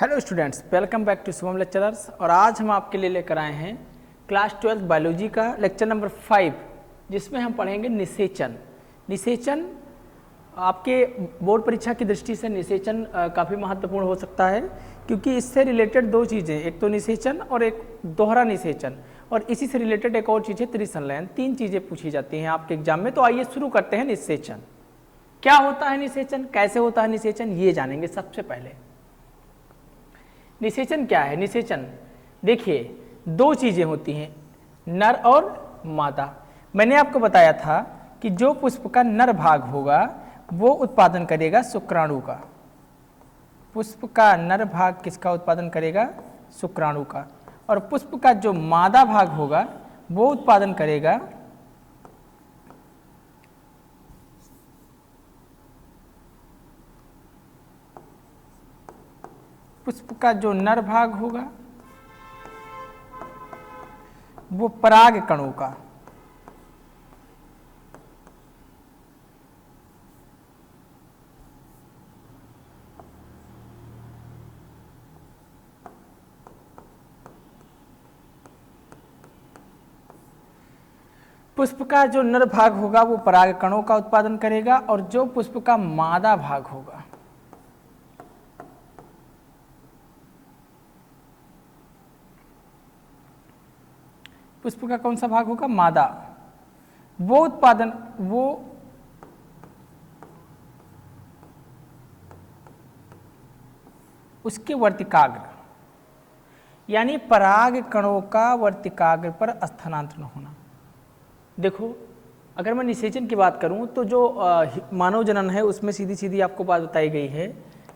Hello students, welcome back to Shubham lecturers. और आज हम आपके लिए लेकर आए हैं क्लास 12 बायोलॉजी का लेक्चर नंबर 5, जिसमें हम पढ़ेंगे निषेचन। निषेचन आपके बोर्ड परीक्षा की दृष्टि से निषेचन काफ़ी महत्वपूर्ण हो सकता है, क्योंकि इससे रिलेटेड दो चीज़ें, एक तो निषेचन और एक दोहरा निषेचन, और इसी से रिलेटेड एक और चीज़ है त्रिसंलयन। तीन चीज़ें पूछी जाती हैं आपके एग्जाम में। तो आइए शुरू करते हैं निषेचन। क्या होता है निषेचन, कैसे होता है निषेचन, ये जानेंगे सबसे पहले। निषेचन क्या है? निषेचन देखिए, दो चीजें होती हैं, नर और मादा। मैंने आपको बताया था कि जो पुष्प का नर भाग होगा वो उत्पादन करेगा शुक्राणु का। पुष्प का नर भाग किसका उत्पादन करेगा? शुक्राणु का। और पुष्प का जो मादा भाग होगा वो उत्पादन करेगा पुष्प का जो नर भाग होगा वो पराग कणों का। पुष्प का जो नर भाग होगा वो पराग कणों का उत्पादन करेगा, और जो पुष्प का मादा भाग होगा पुष्प का कौन सा भाग होगा? मादा। वो उसके वर्तिकाग्र, यानी पराग कणों का वर्तिकाग्र पर स्थानांतरण होना। देखो, अगर मैं निषेचन की बात करूं तो जो मानव जनन है उसमें सीधी सीधी आपको बात बताई गई है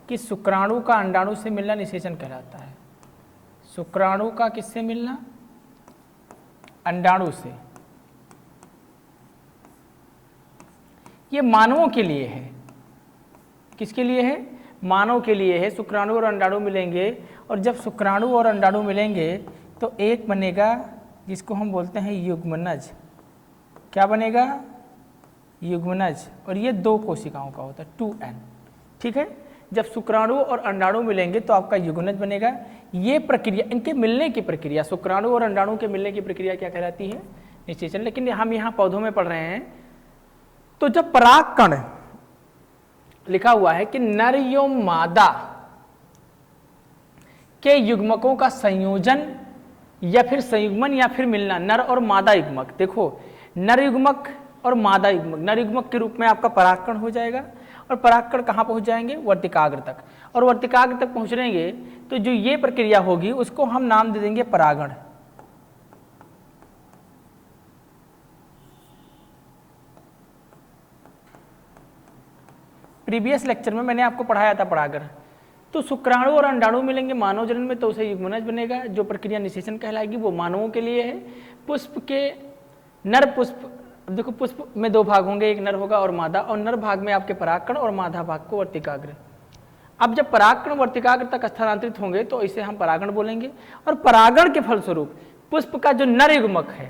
कि शुक्राणु का अंडाणु से मिलना निषेचन कहलाता है। शुक्राणु का किससे मिलना? अंडाणु से। ये मानवों के लिए है। किसके लिए है? मानव के लिए है। शुक्राणु और अंडाणु मिलेंगे, और जब शुक्राणु और अंडाणु मिलेंगे तो एक बनेगा जिसको हम बोलते हैं युग्मनज। क्या बनेगा? युग्मनज। और ये दो कोशिकाओं का होता है, 2n। ठीक है, जब शुक्राणु और अंडाणु मिलेंगे तो आपका युग्मनज बनेगा। ये प्रक्रिया, इनके मिलने की प्रक्रिया, शुक्राणु और अंडाणु के मिलने की प्रक्रिया क्या कहलाती है? निषेचन। लेकिन हम यहाँ पौधों में पढ़ रहे हैं, तो जब परागकण लिखा हुआ है कि नर एवं मादा के युग्मकों का संयोजन या फिर संयुग्मन या फिर मिलना, नर और मादा युग्मक। देखो, नर युग्मक और मादा युग्मक, नर युग्मक के रूप में आपका परागकण हो जाएगा, और परागकण कहाँ पहुंच जाएंगे? वर्तिकाग्र तक। और वर्तिकाग्र तक पहुंचेंगे तो जो ये प्रक्रिया होगी उसको हम नाम दे देंगे परागण। प्रीवियस लेक्चर में मैंने आपको पढ़ाया था परागण। तो शुक्राणु और अंडाणु मिलेंगे मानव जनन में तो उसे युग्मनज बनेगा। जो प्रक्रिया निषेचन कहलाएगी वो मानवों के लिए है। पुष्प के नर पुष्प, देखो पुष्प में दो भाग होंगे, एक नर होगा और मादा, और नर भाग में आपके परागकण और मादा भाग को वर्तिकाग्र। अब जब परागकण वर्तिकाग्र तक स्थानांतरित होंगे तो इसे हम परागण बोलेंगे। और परागण के फलस्वरूप पुष्प का जो नर युग्मक है,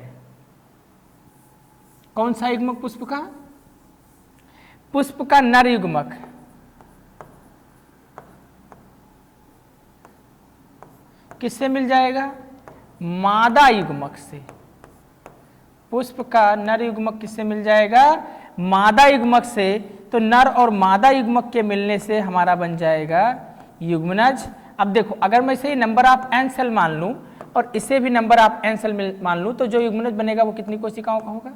कौन सा युग्मक? पुष्प का, पुष्प का नर युग्मक किससे मिल जाएगा? मादा युग्मक से। पुष्प का नर युग्मक किससे मिल जाएगा? मादा युग्मक से। तो नर और मादा युग्मक के मिलने से हमारा बन जाएगा युग्मनज। अब देखो, अगर मैं इसे नंबर ऑफ एन सेल मान लूं और इसे भी नंबर ऑफ एन सेल मान लूं, तो जो युग्मनज बनेगा वो कितनी कोशिकाओं का होगा?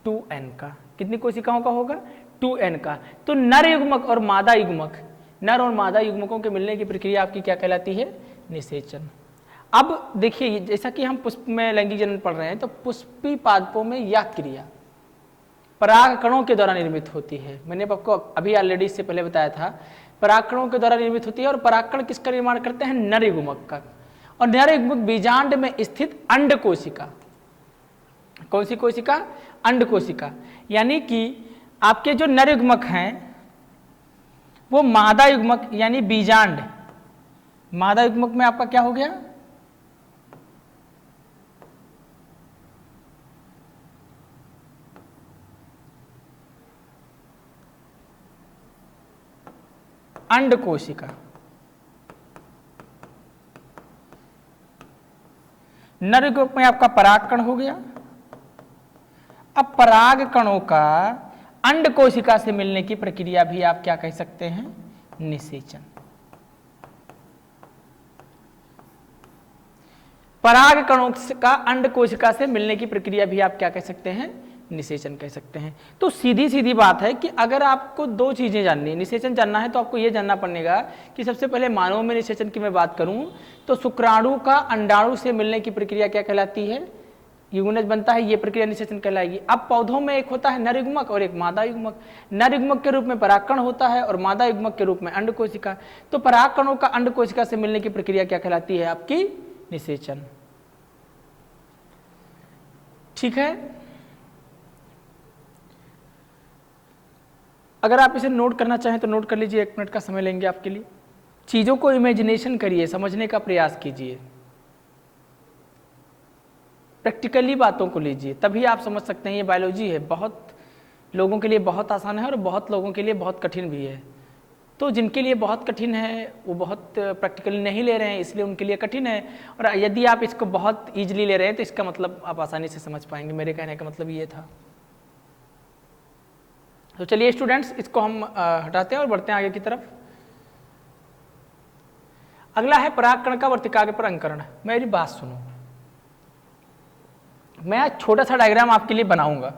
2n का। कितनी कोशिकाओं का होगा? 2n का। तो नर युग्मक और मादा युग्मक, नर और मादा युग्मकों के मिलने की प्रक्रिया आपकी क्या कहलाती है? निषेचन। अब देखिए, जैसा कि हम पुष्प में लैंगिक जनन पढ़ रहे हैं, तो पुष्पी पादपों में यह क्रिया पराग कणों के द्वारा निर्मित होती है। मैंने आपको अभी ऑलरेडी इससे पहले बताया था, पराग कणों के द्वारा निर्मित होती है। और परागकण किसका निर्माण करते हैं? नर युग्मक का। और नर युग्मक बीजांड में स्थित अंड कोशिका। कौन सी कोशिका? अंड कोशिका। यानी कि आपके जो नर युग्मक हैं वो मादा युग्मक यानी बीजांड, मादा युग्मक में आपका क्या हो गया? अंड कोशिका। नर युग्मक में आपका पराग कण हो गया। अब पराग कणों का अंड कोशिका से मिलने की प्रक्रिया भी आप क्या कह सकते हैं, निषेचन। पराग कणों का अंड कोशिका से मिलने की प्रक्रिया भी आप क्या कह सकते हैं, निषेचन कह सकते हैं। तो सीधी सीधी बात है कि अगर आपको दो चीजें जाननी है, निषेचन जानना है तो आपको यह जानना पड़ेगा कि सबसे पहले मानव में निषेचन की मैं बात करूं तो शुक्राणु का अंडाणु से मिलने की प्रक्रिया क्या कहलाती है, युग्मनज बनता है, ये प्रक्रिया निषेचन कहलाएगी। अब पौधों में एक होता है नर युग्मक और एक मादा युग्मक। नर युग्मक के रूप में परागकण होता है और मादा युग्मक के रूप में अंड कोशिका। तो परागकणों का अंड कोशिका से मिलने की प्रक्रिया क्या कहलाती है, आपकी निषेचन। ठीक है, अगर आप इसे नोट करना चाहें तो नोट कर लीजिए, 1 मिनट का समय लेंगे आपके लिए। चीजों को इमेजिनेशन करिए, समझने का प्रयास कीजिए, प्रैक्टिकली बातों को लीजिए, तभी आप समझ सकते हैं। ये बायोलॉजी है, बहुत लोगों के लिए बहुत आसान है और बहुत लोगों के लिए बहुत कठिन भी है। तो जिनके लिए बहुत कठिन है वो बहुत प्रैक्टिकली नहीं ले रहे हैं, इसलिए उनके लिए कठिन है। और यदि आप इसको बहुत ईजिली ले रहे हैं तो इसका मतलब आप आसानी से समझ पाएंगे। मेरे कहने का मतलब ये था। तो चलिए स्टूडेंट्स, इसको हम हटाते हैं और बढ़ते हैं आगे की तरफ। अगला है परागकण का वर्तिकाग्र पर अंकुरण। मेरी बात सुनो, मैं छोटा सा डायग्राम आपके लिए बनाऊंगा।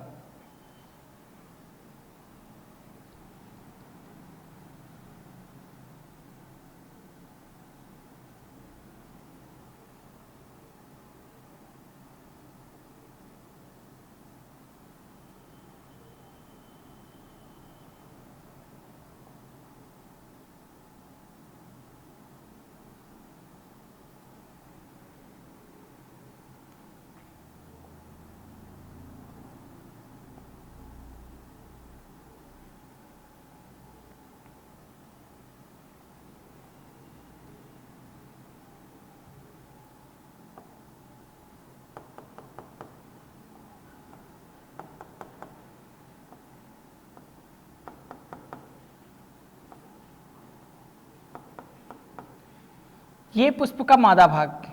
ये पुष्प का मादा भाग,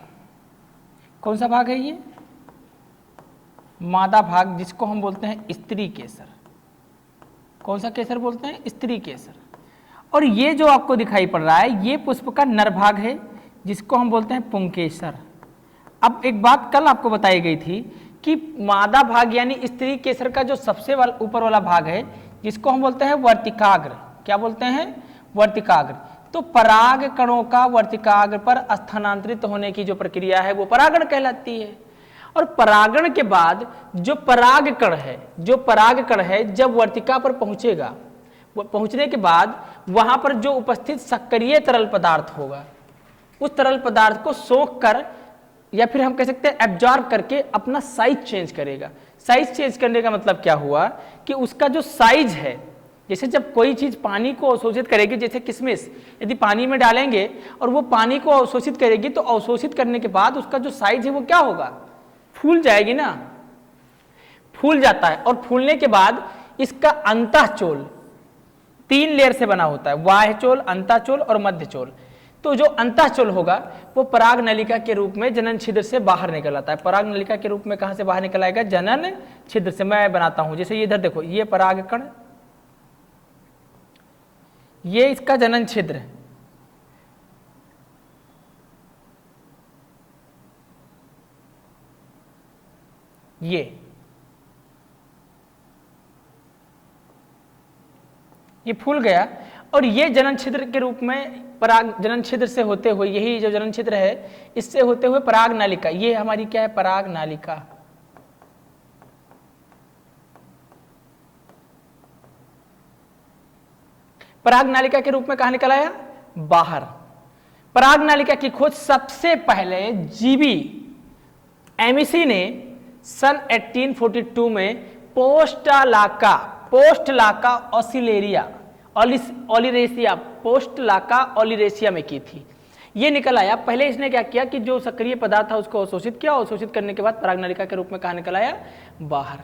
कौन सा भाग है ये, मादा भाग, जिसको हम बोलते हैं स्त्री केसर। कौन सा केसर बोलते हैं, स्त्री केसर। और ये जो आपको दिखाई पड़ रहा है ये पुष्प का नर भाग है, जिसको हम बोलते हैं पुंकेसर। अब एक बात कल आपको बताई गई थी कि मादा भाग यानी स्त्री केसर का जो सबसे ऊपर वाला भाग है, जिसको हम बोलते हैं वर्तिकाग्र। क्या बोलते हैं, वर्तिकाग्र। तो पराग कणों का वर्तिकाग्र पर स्थानांतरित होने की जो प्रक्रिया है वो परागण कहलाती है। और परागण के बाद जो परागकण है, जब वर्तिका पर पहुंचेगा, पहुंचने के बाद वहां पर जो उपस्थित सक्रिय तरल पदार्थ होगा, उस तरल पदार्थ को सोख कर या फिर हम कह सकते हैं एब्जॉर्ब करके अपना साइज चेंज करेगा। साइज चेंज करने का मतलब क्या हुआ कि उसका जो साइज है, जैसे जब कोई चीज पानी को अवशोषित करेगी, जैसे किशमिश यदि पानी में डालेंगे और वो पानी को अवशोषित करेगी, तो अवशोषित करने के बाद उसका जो साइज है वो क्या होगा, फूल जाएगी ना, फूल जाता है। और फूलने के बाद इसका अंतःचोल 3 लेयर से बना होता है, बाह्यचोल, अंतःचोल और मध्यचोल। तो जो अंतःचोल होगा वो पराग नलिका के रूप में जनन छिद्र से बाहर निकल आता है। पराग नलिका के रूप में कहां से बाहर निकल आएगा, जनन छिद्र से। मैं बनाता हूं, जैसे इधर देखो, ये परागकण, ये इसका जनन छिद्र, ये फूल गया। और ये जनन छिद्र के रूप में पराग जनन छिद्र से होते हुए, यही जो जनन छिद्र है इससे होते हुए पराग नालिका, ये हमारी क्या है, पराग नालिका। पराग नालिका के रूप में कहां निकल आया, बाहर। पराग नालिका की खोज सबसे पहले जीबी एमिसी ने सन 1842 में पोस्टलाका ओलिरेसिया में की थी। ये निकल आया। पहले इसने क्या किया कि जो सक्रिय पदार्थ था उसको अवशोषित किया, अवशोषित करने के बाद पराग नालिका के रूप में कहां निकल आया, बाहर।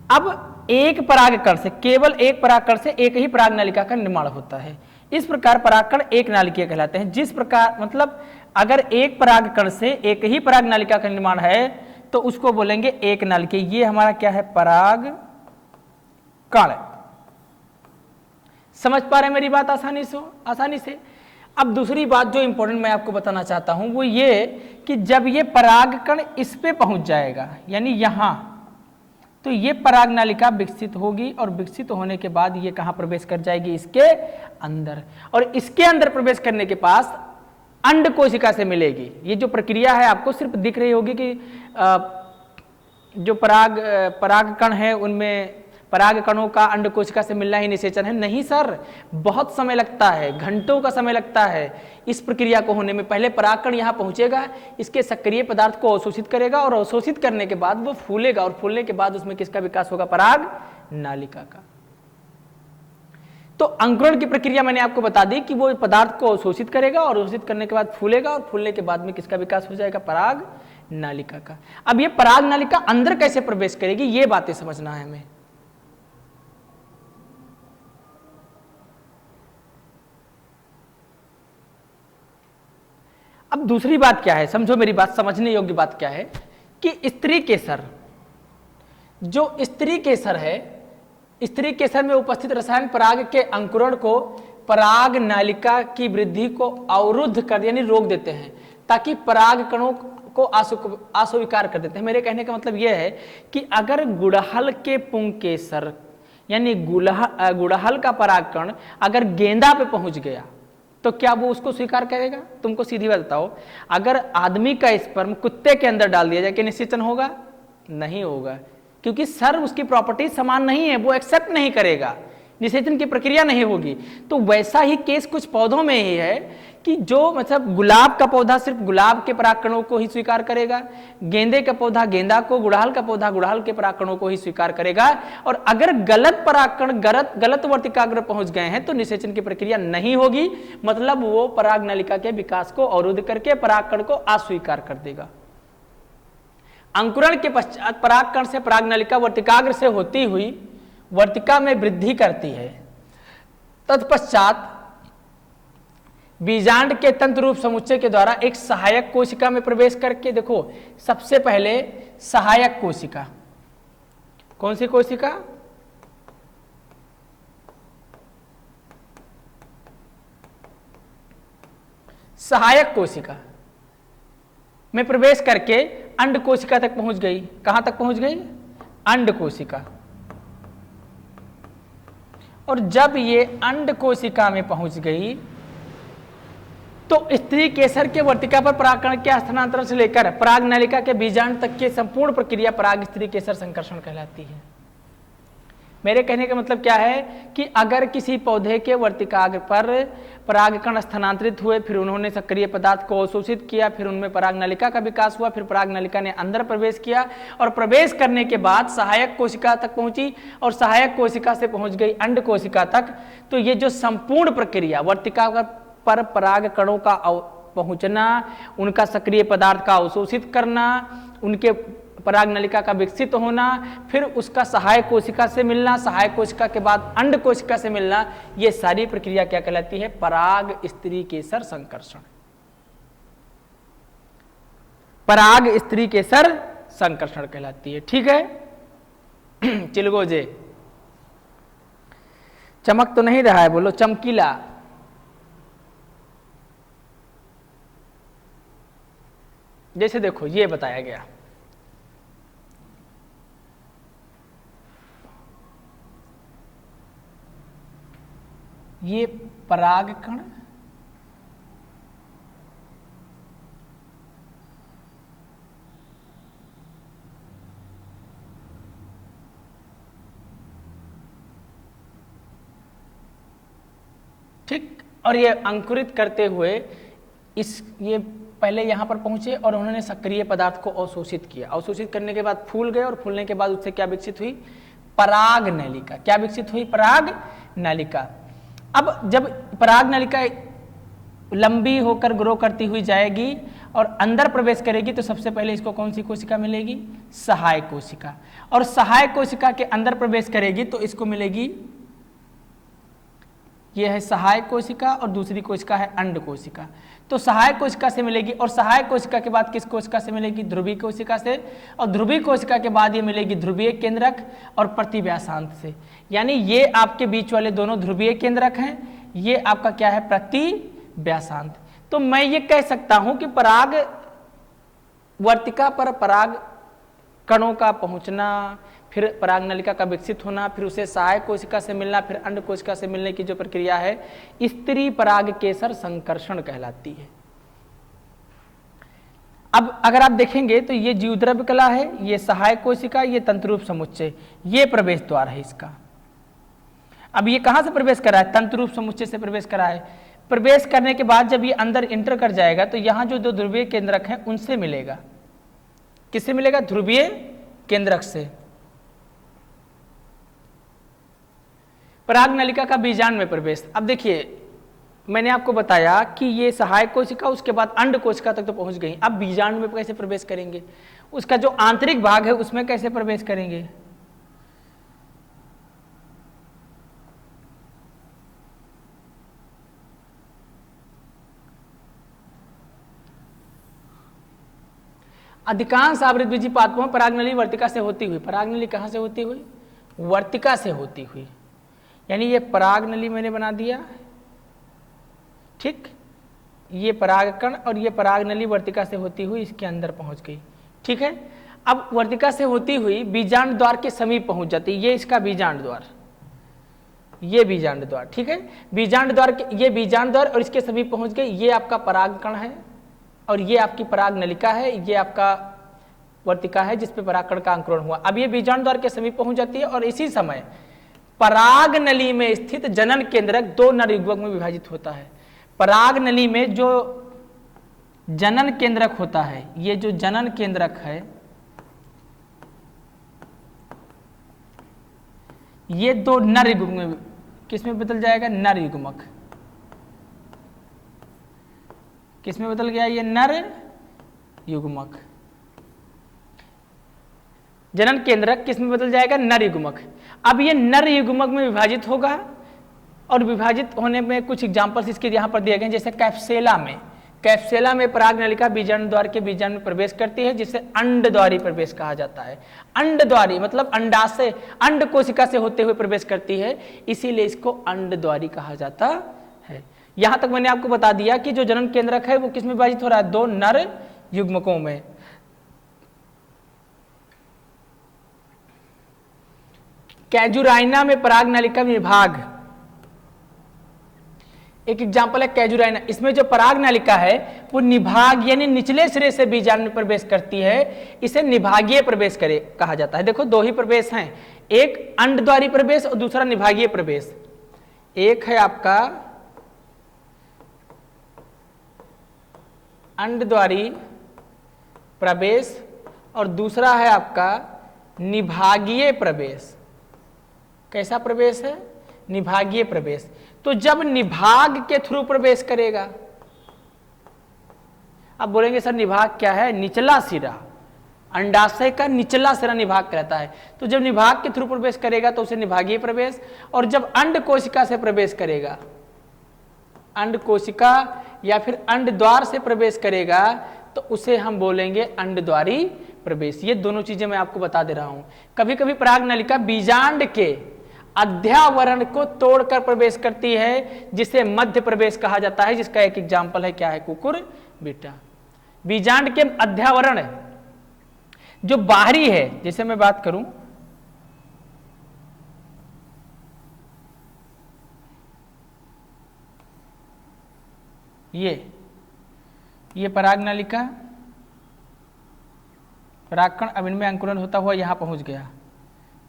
अब एक परागकण से, केवल एक परागकण से एक ही पराग नालिका का निर्माण होता है। इस प्रकार परागकण एक नालिकीय कहलाते हैं। जिस प्रकार मतलब अगर एक परागकण से एक ही पराग नालिका का निर्माण है तो उसको बोलेंगे एक नालिका। ये हमारा क्या है, पराग कण। समझ पा रहे हैं मेरी बात आसानी से। अब दूसरी बात जो इंपॉर्टेंट मैं आपको बताना चाहता हूं वो ये कि जब ये परागकण इस पे पहुंच जाएगा यानी यहां, तो ये पराग नालिका विकसित होगी और विकसित होने के बाद ये कहां प्रवेश कर जाएगी, इसके अंदर। और इसके अंदर प्रवेश करने के पास अंड कोशिका से मिलेगी। ये जो प्रक्रिया है आपको सिर्फ दिख रही होगी कि जो परागकण है उनमें पराग कणों का अंड कोशिका से मिलना ही निषेचन है। नहीं सर, बहुत समय लगता है, घंटों का समय लगता है इस प्रक्रिया को होने में। पहले परागकण यहाँ पहुंचेगा, इसके सक्रिय पदार्थ को अवशोषित करेगा और अवशोषित करने के बाद वो फूलेगा और फूलने के बाद उसमें किसका विकास होगा, पराग नालिका का। तो अंकुरण की प्रक्रिया मैंने आपको बता दी कि वो पदार्थ को अवशोषित करेगा और अवशोषित करने के बाद फूलेगा और फूलने के बाद में किसका विकास हो जाएगा, पराग नालिका का। अब ये पराग नालिका अंदर कैसे प्रवेश करेगी, ये बातें समझना है हमें। अब दूसरी बात क्या है, समझो मेरी बात, समझने योग्य बात क्या है कि स्त्री केसर, जो स्त्री केसर है, स्त्री केसर में उपस्थित रसायन पराग के अंकुरण को, पराग नालिका की वृद्धि को अवरुद्ध कर यानी रोक देते हैं, ताकि पराग कणों को अस्वीकार कर देते हैं। मेरे कहने का मतलब यह है कि अगर गुड़हल के पुंकेसर यानी गुड़हल का परागकण अगर गेंदा पे पहुंच गया तो क्या वो उसको स्वीकार करेगा? तुमको सीधी बात बताओ, अगर आदमी का स्पर्म कुत्ते के अंदर डाल दिया जाए, क्या निषेचन होगा? नहीं होगा, क्योंकि सर उसकी प्रॉपर्टी समान नहीं है, वो एक्सेप्ट नहीं करेगा, निषेचन की प्रक्रिया नहीं होगी। तो वैसा ही केस कुछ पौधों में ही है कि जो मतलब गुलाब का पौधा सिर्फ गुलाब के परागकणों को ही स्वीकार करेगा, गेंदे का पौधा गेंदा को, गुड़हल का पौधा गुड़हल के परागकणों को ही स्वीकार करेगा। और अगर गलत परागकण गलत वर्तिकाग्र पहुंच गए हैं तो निषेचन की प्रक्रिया नहीं होगी, मतलब वो पराग नलिका के विकास को अवरुद्ध करके परागकण को अस्वीकार कर देगा। अंकुरण के पश्चात परागकण से पराग नलिका वर्तिकाग्र से होती हुई वर्तिका में वृद्धि करती है। तत्पश्चात बीजांड के तंत्र रूप समुच्चय के द्वारा एक सहायक कोशिका में प्रवेश करके, देखो सबसे पहले सहायक कोशिका, कौन सी कोशिका? सहायक कोशिका में प्रवेश करके अंड कोशिका तक पहुंच गई। कहां तक पहुंच गई? अंड कोशिका। और जब ये अंड कोशिका में पहुंच गई तो स्त्री केसर के वर्तिका पर परागकण के स्थानांतरण से लेकर पराग नलिका के बीजांड तक की संपूर्ण प्रक्रिया पराग स्त्री केसर संकर्षण कहलाती है। मेरे कहने का मतलब क्या है कि अगर किसी पौधे के वर्तिकाग्र पर परागकण स्थानांतरित हुए, फिर उन्होंने सक्रिय पदार्थ को अवशोषित किया, फिर उनमें पराग नलिका का विकास हुआ, फिर पराग नलिका ने अंदर प्रवेश किया और प्रवेश करने के बाद सहायक कोशिका तक पहुंची और सहायक कोशिका से पहुंच गई अंड कोशिका तक, तो ये जो संपूर्ण प्रक्रिया वर्तिका पर पराग कणों का पहुंचना, उनका सक्रिय पदार्थ का अवशोषित करना, उनके पराग नलिका का विकसित होना, फिर उसका सहायक कोशिका से मिलना, सहायक कोशिका के बाद अंड कोशिका से मिलना, ये सारी प्रक्रिया क्या कहलाती है? पराग स्त्री केसर संकर्षण। पराग स्त्री केसर संकर्षण कहलाती है। ठीक है चिलगोजे, चमक तो नहीं रहा है, बोलो चमकीला। जैसे देखो ये बताया गया, ये परागकण ठीक, और ये अंकुरित करते हुए ये पहले यहां पर पहुंचे और उन्होंने सक्रिय पदार्थ को अवशोषित किया। अवशोषित करने के बाद फूल गए और फूलने के बाद उससे क्या विकसित हुई? पराग नलिका। क्या विकसित हुई? पराग नलिका। अब जब पराग नलिका लंबी होकर ग्रो करती हुई जाएगी और अंदर प्रवेश करेगी तो सबसे पहले इसको कौन सी कोशिका मिलेगी? सहायक कोशिका। और सहायक कोशिका के अंदर प्रवेश करेगी तो इसको मिलेगी, यह है सहायक कोशिका और दूसरी कोशिका है अंड कोशिका। तो सहायक कोशिका से मिलेगी, और सहायक कोशिका के बाद किस कोशिका से मिलेगी? ध्रुवीय कोशिका से, और ध्रुवीय कोशिका के बाद ये मिलेगी ध्रुवीय केंद्रक और प्रतिव्यासांत से। यानी ये आपके बीच वाले दोनों ध्रुवीय केंद्रक हैं, ये आपका क्या है? प्रतिव्यासांत। तो मैं ये कह सकता हूं कि पराग वर्तिका पर पराग कणों का पहुंचना, फिर पराग नलिका का विकसित होना, फिर उसे सहायक कोशिका से मिलना, फिर अंड कोशिका से मिलने की जो प्रक्रिया है, स्त्री पराग केसर संकर्षण कहलाती है। अब अगर आप देखेंगे तो ये जीवद्रव्य कला है, ये सहायक कोशिका, ये तंतुरूप समुच्चय, ये प्रवेश द्वार है इसका। अब ये कहां से प्रवेश कर रहा है? तंतुरूप समुच्चय से प्रवेश कर रहा है। प्रवेश करने के बाद जब ये अंदर इंटर कर जाएगा तो यहां जो दो ध्रुवीय केंद्रक हैं उनसे मिलेगा। किससे मिलेगा? ध्रुवीय केंद्रक से। पराग नलिका का बीजांड में प्रवेश। अब देखिए मैंने आपको बताया कि ये सहायक कोशिका, उसके बाद अंड कोशिका तक तो पहुंच गई। अब बीजांड में कैसे प्रवेश करेंगे? उसका जो आंतरिक भाग है उसमें कैसे प्रवेश करेंगे? अधिकांश आवृतबीजी पादपों परागनली वर्तिका से होती हुई। परागनली कहां से होती हुई? वर्तिका से होती हुई। यानी ये परागनली मैंने बना दिया, ठीक, ये परागकण और ये परागनली वर्तिका से होती हुई इसके अंदर पहुंच गई, ठीक है। अब वर्तिका से होती हुई बीजांड द्वार के समीप पहुंच जाती है। ये इसका बीजांड द्वार, ये बीजांड द्वार, ठीक है। बीजांड द्वार के, ये बीजांड द्वार और इसके समीप पहुंच गई। ये आपका परागकण है और ये आपकी पराग नलिका है, ये आपका वर्तिका है जिसपे परागकण का अंकुरण हुआ। अब ये बीजांड द्वार के समीप पहुंच जाती है और इसी समय पराग नली में स्थित जनन केंद्रक दो नर युग्मक में विभाजित होता है। पराग नली में जो जनन केंद्रक होता है, ये जो जनन केंद्रक है, ये दो नर युग्मक में किसमें बदल जाएगा? नर युग्मक। किसमें बदल गया? ये नर युग्मक। जनन केंद्रक किसमें बदल जाएगा? नर युग्मक। अब ये नर युग्मक में विभाजित होगा और विभाजित होने में कुछ एग्जांपल्स इसके यहां पर दिए गए, जैसे कैप्सेला में। कैप्सेला में पराग नलिका बीजांड द्वार के बीजांड में प्रवेश करती है, जिसे अंड द्वारी प्रवेश कहा जाता है। अंड द्वारी मतलब अंडाशय, अंड कोशिका से होते हुए प्रवेश करती है, इसीलिए इसको अंड द्वारी कहा जाता है। यहां तक मैंने आपको बता दिया कि जो जनन केंद्रक है वो किसमें विभाजित हो रहा है? दो नर युग्मकों में। कैजुराइना में पराग नलिका विभाग, एक एग्जांपल है कैजुराइना। इसमें जो पराग नलिका है वो निभाग यानी निचले सिरे से बीजांड में प्रवेश करती है, इसे निभागीय प्रवेश करे कहा जाता है। देखो दो ही प्रवेश हैं, एक अंडद्वारी प्रवेश और दूसरा निभागीय प्रवेश। एक है आपका अंडद्वारी प्रवेश और दूसरा है आपका निभागीय प्रवेश। कैसा प्रवेश है? निभागीय प्रवेश। तो जब निभाग के थ्रू प्रवेश करेगा, अब बोलेंगे सर निभाग क्या है? निचला सिरा, अंडाशय का निचला सिरा निभाग कहता है। तो जब निभाग के थ्रू प्रवेश करेगा तो उसे निभागीय प्रवेश, और जब अंड कोशिका से प्रवेश करेगा, अंड कोशिका या फिर अंड द्वार से प्रवेश करेगा तो उसे हम बोलेंगे अंडद्वारी प्रवेश। ये दोनों चीजें मैं आपको बता दे रहा हूं। कभी कभी पराग नलिका बीजांड के अध्यावरण को तोड़कर प्रवेश करती है, जिसे मध्य प्रवेश कहा जाता है, जिसका एक एग्जांपल है क्या है? कुकुरबिटा। बीजांड के अध्यावरण जो बाहरी है, जैसे मैं बात करूं, ये पराग नलिका, परागकण अब इनमें अंकुरन होता हुआ यहां पहुंच गया,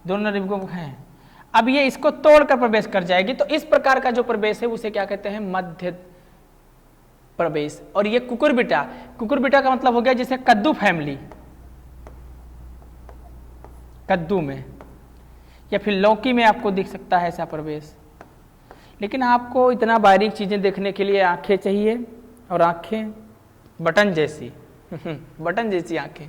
दोनों युग्मक हैं। अब ये इसको तोड़कर प्रवेश कर जाएगी, तो इस प्रकार का जो प्रवेश है उसे क्या कहते हैं? मध्य प्रवेश। और ये कुकुरबिटा, कुकुरबिटा का मतलब हो गया जैसे कद्दू फैमिली, कद्दू में या फिर लौकी में आपको दिख सकता है ऐसा प्रवेश। लेकिन आपको इतना बारीक चीजें देखने के लिए आंखें चाहिए, और आंखें बटन जैसी बटन जैसी आंखें,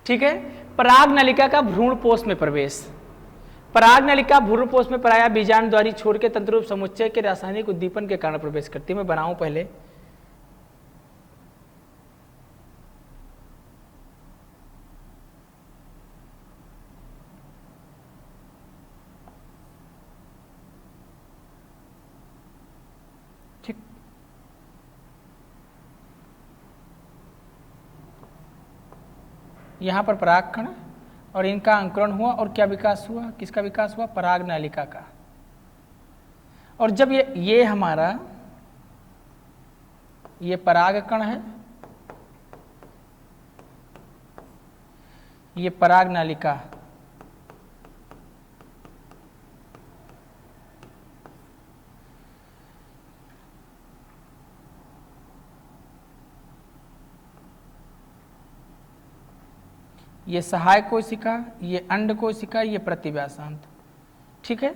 ठीक है। पराग नलिका का भ्रूण पोष में प्रवेश। पराग नलिका भ्रूणपोष में प्रायः बीजाणु द्वारी छोड़ के तंतुरूप समुच्चय के रासायनिक उद्दीपन के कारण प्रवेश करती है। मैं बनाऊं पहले, ठीक। यहां पर परागकण और इनका अंकुरण हुआ और क्या विकास हुआ, किसका विकास हुआ, पराग नालिका का। और जब ये हमारा ये परागकण है, ये पराग नालिका, ये सहायक कोशिका, ये अंड कोशिका, ये प्रतिव्यासांत, ठीक है।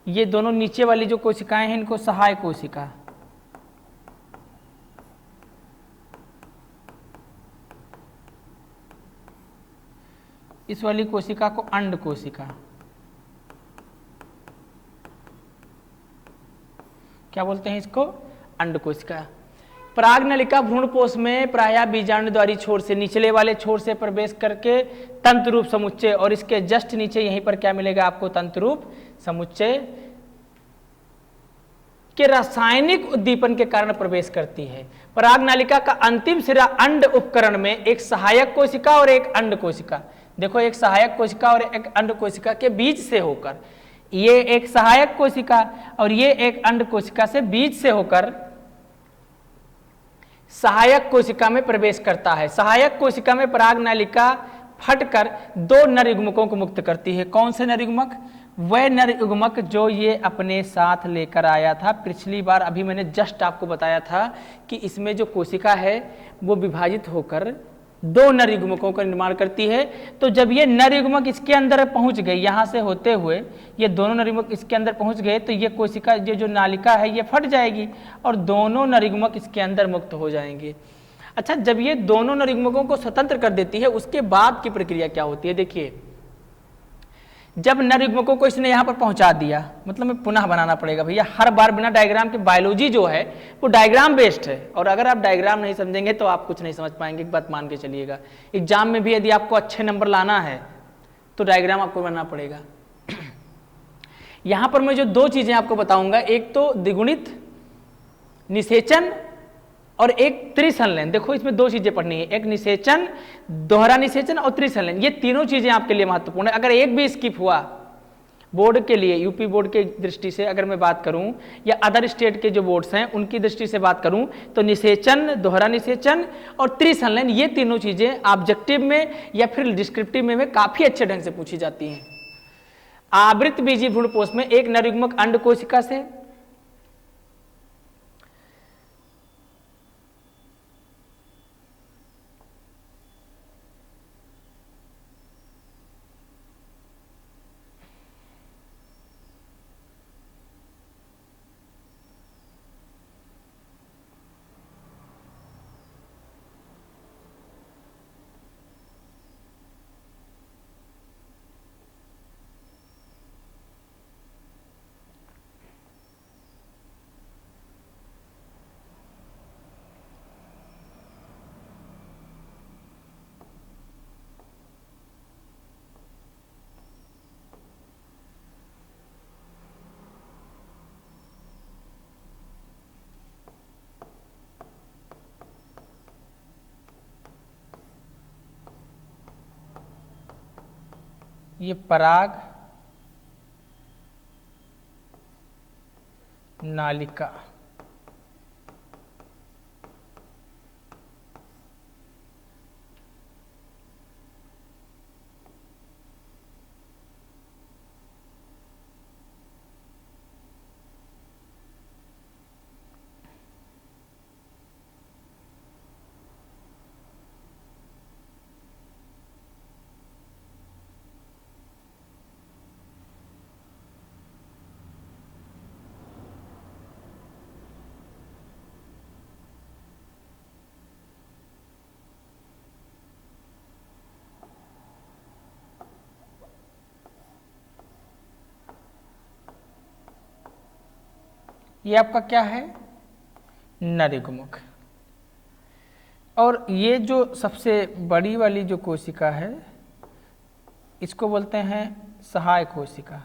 ये दोनों नीचे वाली जो कोशिकाएं हैं इनको सहायक कोशिका, इस वाली कोशिका को अंड कोशिका, क्या बोलते हैं इसको, अंड कोशिका। पराग नलिका भ्रूणपोष में प्रायः बीजाणु द्वारी छोर से, निचले वाले छोर से प्रवेश करके तंतुरूप समुच्चय, और इसके जस्ट नीचे यहीं पर क्या मिलेगा आपको, तंतुरूप समुच्चय के रासायनिक उद्दीपन के कारण प्रवेश करती है। पराग नालिका का अंतिम सिरा अंड उपकरण में एक सहायक कोशिका और एक अंड कोशिका, देखो एक सहायक कोशिका और एक अंड कोशिका के बीच से होकर, ये एक सहायक कोशिका और ये एक अंड कोशिका से बीच से होकर सहायक कोशिका में प्रवेश करता है। सहायक कोशिका में पराग नालिका फटकर दो नर युग्मकों को मुक्त करती है। कौन से नर युग्मक, वह नर युग्मक जो ये अपने साथ लेकर आया था पिछली बार। अभी मैंने जस्ट आपको बताया था कि इसमें जो कोशिका है वो विभाजित होकर दो नर युग्मकों का निर्माण करती है। तो जब ये नर युग्मक इसके अंदर पहुंच गए, यहां से होते हुए ये दोनों नर युग्मक इसके अंदर पहुंच गए, तो ये कोशिका जो नालिका है ये फट जाएगी और दोनों नर युग्मक इसके अंदर मुक्त हो जाएंगे। अच्छा, जब ये दोनों नर युग्मकों को स्वतंत्र कर देती है उसके बाद की प्रक्रिया क्या होती है, देखिए। जब नर युग्मकों को इसने यहाँ पर पहुंचा दिया, मतलब मैं पुनः बनाना पड़ेगा भैया हर बार बिना डायग्राम के। बायोलॉजी जो है वो डायग्राम बेस्ड है, और अगर आप डायग्राम नहीं समझेंगे तो आप कुछ नहीं समझ पाएंगे, एक बात मान के चलिएगा। एग्जाम में भी यदि आपको अच्छे नंबर लाना है तो डायग्राम आपको बनाना पड़ेगा। यहां पर मैं जो दो चीजें आपको बताऊंगा, एक तो द्विगुणित निषेचन और एक त्रिसंलयन। देखो इसमें दो चीजें पढ़नी है, एक निषेचन, दोहरा निषेचन और त्रिसंलयन। ये तीनों चीजें आपके लिए महत्वपूर्ण है। अगर एक भी स्किप हुआ बोर्ड के लिए, यूपी बोर्ड के दृष्टि से अगर मैं बात करूं या अदर स्टेट के जो बोर्ड्स हैं उनकी दृष्टि से बात करूं, तो निषेचन, दोहरा निषेचन और त्रिसंलयन, ये तीनों चीजें ऑब्जेक्टिव में या फिर डिस्क्रिप्टिव में काफी अच्छे ढंग से पूछी जाती हैं। आवृत बीजी भ्रूणपोष में एक नर युग्मक अंड कोशिका से ये पराग नालिका, ये आपका क्या है, नर युग्मक। और ये जो सबसे बड़ी वाली जो कोशिका है इसको बोलते हैं सहायक कोशिका।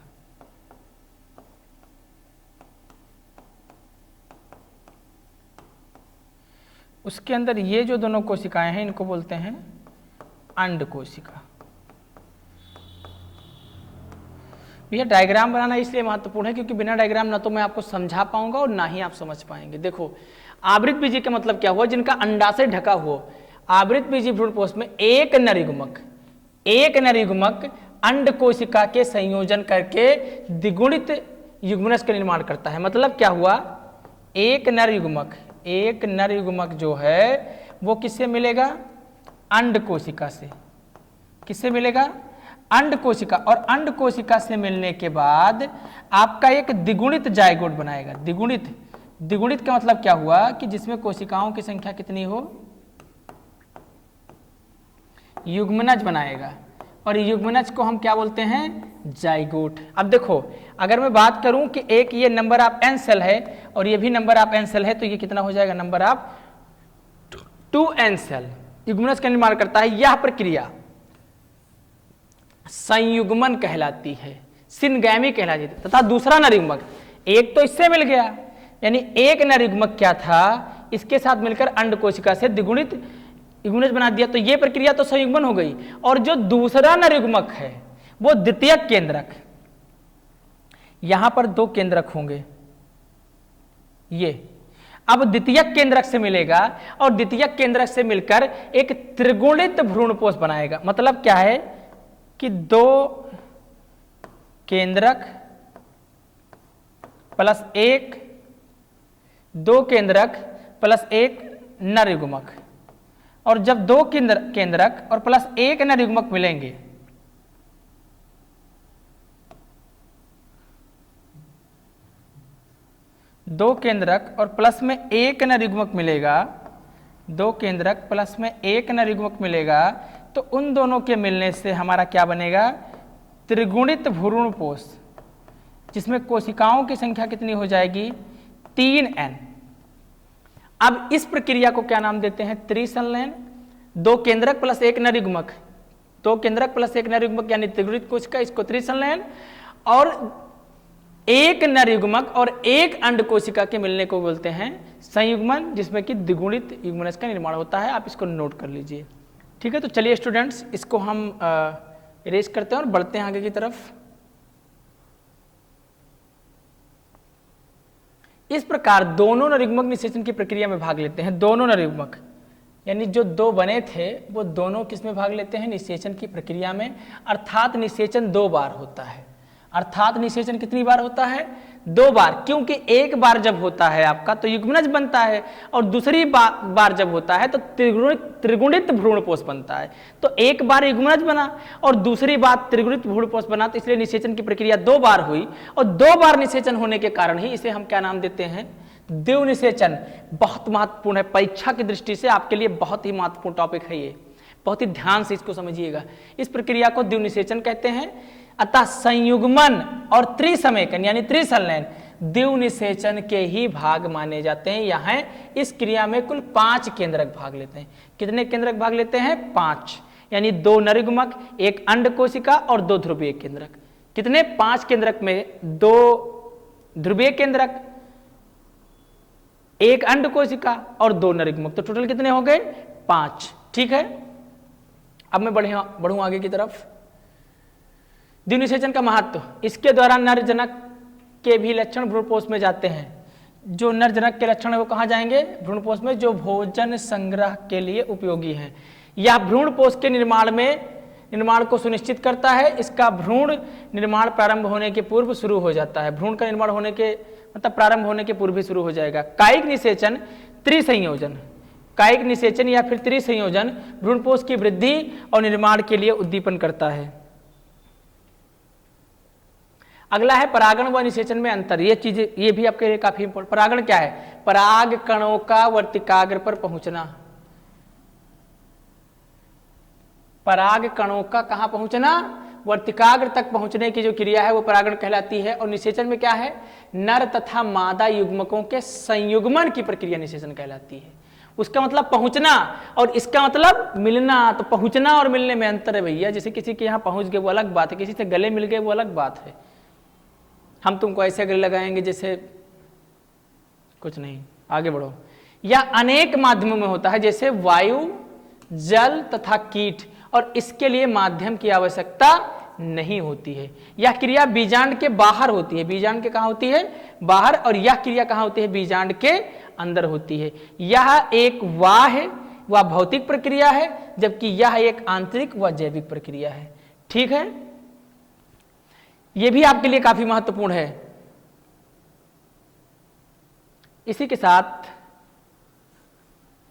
उसके अंदर ये जो दोनों कोशिकाएं हैं इनको बोलते हैं अंड कोशिका। भैया डायग्राम बनाना इसलिए महत्वपूर्ण है क्योंकि बिना डायग्राम ना तो मैं आपको समझा पाऊंगा और ना ही आप समझ पाएंगे। देखो आवृत बीजी का मतलब क्या हुआ, जिनका अंडा से ढका हुआ। आवृत बीजी भ्रूणपोष में एक नर युग्मक अंड कोशिका के संयोजन करके द्विगुणित युग्मनज का निर्माण करता है। मतलब क्या हुआ, एक नर युग्मक जो है वो किससे मिलेगा, अंड कोशिका से। किससे मिलेगा, अंड कोशिका। और अंड कोशिका से मिलने के बाद आपका एक द्विगुणित जायगोट बनाएगा। द्विगुणित का मतलब क्या हुआ कि जिसमें कोशिकाओं की संख्या कितनी हो, युग्मनज बनाएगा। और युग्मनज को हम क्या बोलते हैं, जाइगोट। अब देखो अगर मैं बात करूं कि एक ये नंबर ऑफ एन सेल है और ये भी नंबर ऑफ एन सेल है, तो ये कितना हो जाएगा, नंबर ऑफ 2n सेल युग्मनज का निर्माण करता है। यह प्रक्रिया संयुग्मन कहलाती है, सिनगैमी कहलाती है। तथा दूसरा नर युग्मक, एक तो इससे मिल गया, यानी एक नर युग्मक क्या था, इसके साथ मिलकर अंड कोशिका से द्विगुणित युग्मनज बना दिया, तो ये प्रक्रिया तो संयुग्मन हो गई। और जो दूसरा नर युग्मक है वो द्वितीयक केंद्रक, यहां पर 2 केंद्रक होंगे, ये अब द्वितीयक केंद्रक से मिलेगा और द्वितीयक केंद्रक से मिलकर एक त्रिगुणित भ्रूणपोष बनाएगा। मतलब क्या है कि 2 केंद्रक प्लस 1, 2 केंद्रक प्लस 1 नर युग्मक। और जब 2 केंद्रक और प्लस 1 नर युग्मक मिलेंगे, दो केंद्रक और प्लस में 1 नर युग्मक मिलेगा, 2 केंद्रक प्लस में 1 नर युग्मक मिलेगा, तो उन दोनों के मिलने से हमारा क्या बनेगा, त्रिगुणित भ्रूणपोष, जिसमें कोशिकाओं की संख्या कितनी हो जाएगी, 3n। अब इस प्रक्रिया को क्या नाम देते हैं, त्रिसंलयन। 2 केंद्रक प्लस 1 नर युग्मक, 2 केंद्रक प्लस 1 नर युग्मक यानी त्रिगुणित कोशिका, इसको त्रिसंलयन। और 1 नर युग्मक और 1 अंड कोशिका के मिलने को बोलते हैं संयुग्मन, जिसमें कि द्विगुणित युग्मनज का निर्माण होता है। आप इसको नोट कर लीजिए, ठीक है। तो चलिए स्टूडेंट्स, इसको हम इरेज करते हैं और बढ़ते हैं आगे की तरफ। इस प्रकार दोनों नर युग्मक निषेचन की प्रक्रिया में भाग लेते हैं। दोनों नर युग्मक यानी जो 2 बने थे वो दोनों किस में भाग लेते हैं, निषेचन की प्रक्रिया में। अर्थात निषेचन 2 बार होता है। अर्थात निषेचन कितनी बार होता है, 2 बार। क्योंकि एक बार जब होता है आपका तो युग्मनज बनता है, और दूसरी बार जब होता है तो त्रिगुणित भ्रूणपोष बनता है। तो एक बार युग्मनज बना और दूसरी बार त्रिगुणित भ्रूणपोष बना, तो इसलिए निषेचन की प्रक्रिया 2 बार हुई। और 2 बार निषेचन होने के कारण ही इसे हम क्या नाम देते हैं, द्विव निषेचन। बहुत महत्वपूर्ण है, परीक्षा की दृष्टि से आपके लिए बहुत ही महत्वपूर्ण टॉपिक है ये, बहुत ही ध्यान से इसको समझिएगा। इस प्रक्रिया को द्विव निषेचन कहते हैं। अतः संयुग्मन और त्रिसमेकन यानी त्रिसंलयन द्विव निषेचन के ही भाग माने जाते हैं। यहाँ इस क्रिया में कुल 5 केंद्रक भाग लेते हैं। कितने केंद्रक भाग लेते हैं, 5। यानी 2 नर युग्मक, 1 अंड कोशिका और 2 ध्रुवीय केंद्रक। कितने, 5 केंद्रक में 2 ध्रुवीय केंद्रक, 1 अंड कोशिका और 2 नर युग्मक, तो टोटल कितने हो गए, 5। ठीक है, अब मैं बढ़ूं आगे की तरफ। द्विव निषेचन का महत्व, इसके द्वारा नर जनक के भी लक्षण भ्रूणपोष में जाते हैं। जो नर जनक के लक्षण है वो कहाँ जाएंगे, भ्रूणपोष में, जो भोजन संग्रह के लिए उपयोगी हैं। यह भ्रूणपोष के निर्माण को सुनिश्चित करता है। इसका भ्रूण निर्माण प्रारंभ होने के पूर्व शुरू हो जाता है। भ्रूण का निर्माण होने के मतलब प्रारंभ होने के पूर्व ही शुरू हो जाएगा। कायिक निषेचन, त्रिसंयोजन, कायिक निषेचन या फिर त्रिसंयोजन भ्रूणपोष की वृद्धि और निर्माण के लिए उद्दीपन करता है। अगला है परागण व निषेचन में अंतर। ये चीजें, ये भी आपके लिए काफी इंपॉर्टेंट। परागण क्या है, पराग कणों का वर्तिकाग्र पर पहुंचना। पराग कणों का कहां पहुंचना, वर्तिकाग्र तक पहुंचने की जो क्रिया है वो परागण कहलाती है। और निषेचन में क्या है, नर तथा मादा युग्मकों के संयुग्मन की प्रक्रिया निषेचन कहलाती है। उसका मतलब पहुंचना और इसका मतलब मिलना। तो पहुंचना और मिलने में अंतर है भैया। जैसे किसी के यहाँ पहुंच गए वो अलग बात है, किसी से गले मिल गए वो अलग बात है। हम तुमको ऐसे गले लगाएंगे जैसे कुछ नहीं, आगे बढ़ो। या अनेक माध्यमों में होता है, जैसे वायु, जल तथा कीट, और इसके लिए माध्यम की आवश्यकता नहीं होती है। यह क्रिया बीजांड के बाहर होती है। बीजांड के कहाँ होती है, बाहर। और यह क्रिया कहाँ होती है, बीजांड के अंदर होती है। यह एक व भौतिक प्रक्रिया है, जबकि यह एक आंतरिक व जैविक प्रक्रिया है। ठीक है, यह भी आपके लिए काफी महत्वपूर्ण है। इसी के साथ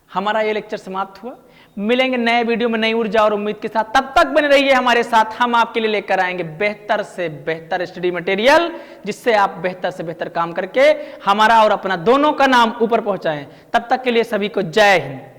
हमारा ये लेक्चर समाप्त हुआ। मिलेंगे नए वीडियो में नई ऊर्जा और उम्मीद के साथ। तब तक बने रहिए हमारे साथ। हम आपके लिए लेकर आएंगे बेहतर से बेहतर स्टडी मटेरियल, जिससे आप बेहतर से बेहतर काम करके हमारा और अपना दोनों का नाम ऊपर पहुंचाएं। तब तक के लिए सभी को जय हिंद।